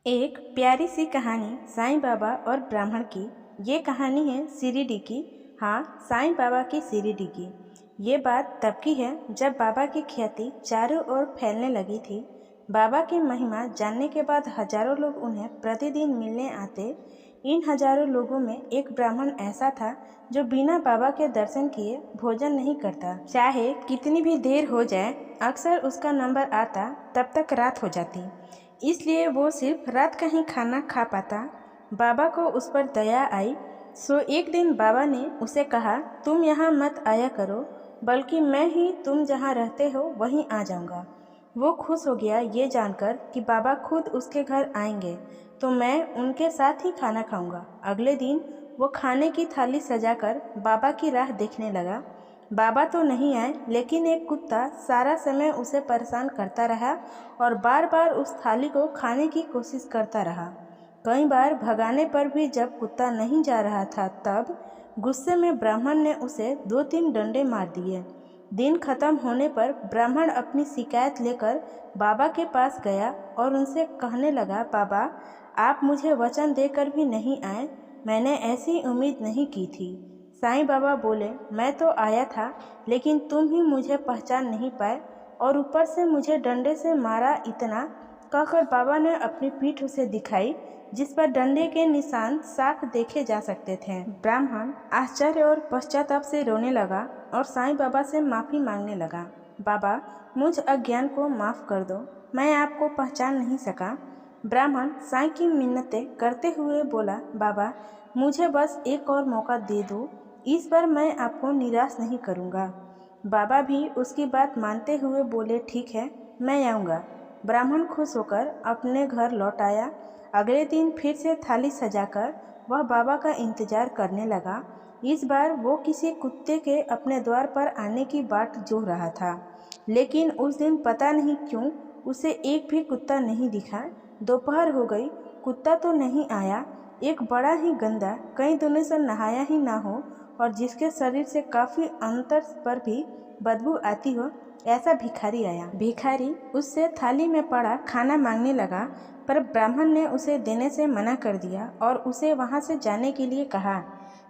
एक प्यारी सी कहानी साईं बाबा और ब्राह्मण की। ये कहानी है शिरडी की। हाँ, साईं बाबा की शिरडी की। ये बात तब की है जब बाबा की ख्याति चारों ओर फैलने लगी थी। बाबा की महिमा जानने के बाद हजारों लोग उन्हें प्रतिदिन मिलने आते। इन हजारों लोगों में एक ब्राह्मण ऐसा था जो बिना बाबा के दर्शन किए भोजन नहीं करता। चाहे कितनी भी देर हो जाए, अक्सर उसका नंबर आता तब तक रात हो जाती, इसलिए वो सिर्फ रात का ही खाना खा पाता। बाबा को उस पर दया आई, सो एक दिन बाबा ने उसे कहा, तुम यहाँ मत आया करो, बल्कि मैं ही तुम जहाँ रहते हो वहीं आ जाऊँगा। वो खुश हो गया ये जानकर कि बाबा खुद उसके घर आएंगे, तो मैं उनके साथ ही खाना खाऊंगा। अगले दिन वो खाने की थाली सजाकर बाबा की राह देखने लगा। बाबा तो नहीं आए, लेकिन एक कुत्ता सारा समय उसे परेशान करता रहा और बार बार उस थाली को खाने की कोशिश करता रहा। कई बार भगाने पर भी जब कुत्ता नहीं जा रहा था, तब गुस्से में ब्राह्मण ने उसे 2-3 डंडे मार दिए। दिन खत्म होने पर ब्राह्मण अपनी शिकायत लेकर बाबा के पास गया और उनसे कहने लगा, बाबा, आप मुझे वचन देकर भी नहीं आए, मैंने ऐसी उम्मीद नहीं की थी। साईं बाबा बोले, मैं तो आया था, लेकिन तुम ही मुझे पहचान नहीं पाए और ऊपर से मुझे डंडे से मारा। इतना कहकर बाबा ने अपनी पीठ उसे दिखाई, जिस पर डंडे के निशान साफ देखे जा सकते थे। ब्राह्मण आश्चर्य और पश्चाताप से रोने लगा और साईं बाबा से माफ़ी मांगने लगा। बाबा, मुझ अज्ञान को माफ़ कर दो, मैं आपको पहचान नहीं सका। ब्राह्मण साईं की मिन्नतें करते हुए बोला, बाबा, मुझे बस एक और मौका दे दो, इस बार मैं आपको निराश नहीं करूँगा। बाबा भी उसकी बात मानते हुए बोले, ठीक है, मैं आऊँगा। ब्राह्मण खुश होकर अपने घर लौट आया। अगले दिन फिर से थाली सजाकर वह बाबा का इंतजार करने लगा। इस बार वो किसी कुत्ते के अपने द्वार पर आने की बाट जोह रहा था, लेकिन उस दिन पता नहीं क्यों उसे एक भी कुत्ता नहीं दिखा। दोपहर हो गई, कुत्ता तो नहीं आया। एक बड़ा ही गंदा, कई दिनों से नहाया ही ना हो और जिसके शरीर से काफ़ी अंतर पर भी बदबू आती हो, ऐसा भिखारी आया। भिखारी उससे थाली में पड़ा खाना मांगने लगा, पर ब्राह्मण ने उसे देने से मना कर दिया और उसे वहां से जाने के लिए कहा।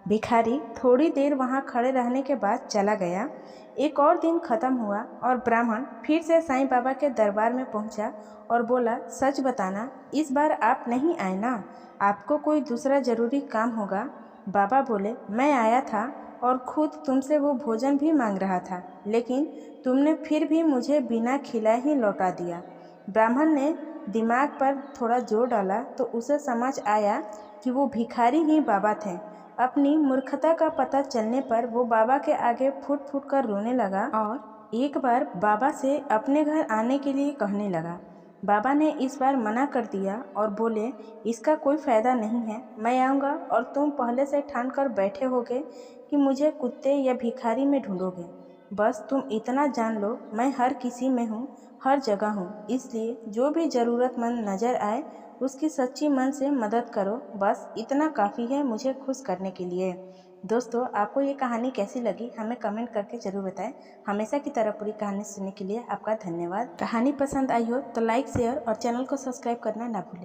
भिखारी थोड़ी देर वहां खड़े रहने के बाद चला गया। एक और दिन खत्म हुआ और ब्राह्मण फिर से साईं बाबा के दरबार में पहुंचा और बोला, सच बताना, इस बार आप नहीं आए ना? आपको कोई दूसरा ज़रूरी काम होगा। बाबा बोले, मैं आया था और खुद तुमसे वो भोजन भी मांग रहा था, लेकिन तुमने फिर भी मुझे बिना खिलाए ही लौटा दिया। ब्राह्मण ने दिमाग पर थोड़ा जोर डाला तो उसे समझ आया कि वो भिखारी ही बाबा थे। अपनी मूर्खता का पता चलने पर वो बाबा के आगे फूट फूट कर रोने लगा और एक बार बाबा से अपने घर आने के लिए कहने लगा। बाबा ने इस बार मना कर दिया और बोले, इसका कोई फ़ायदा नहीं है, मैं आऊँगा और तुम पहले से ठान कर बैठे होगे कि मुझे कुत्ते या भिखारी में ढूंढोगे। बस तुम इतना जान लो, मैं हर किसी में हूँ, हर जगह हूँ, इसलिए जो भी ज़रूरतमंद नज़र आए उसकी सच्ची मन से मदद करो। बस इतना काफ़ी है मुझे खुश करने के लिए। दोस्तों, आपको ये कहानी कैसी लगी हमें कमेंट करके ज़रूर बताएं। हमेशा की तरह पूरी कहानी सुनने के लिए आपका धन्यवाद। कहानी पसंद आई हो तो लाइक, शेयर और चैनल को सब्सक्राइब करना ना भूलें।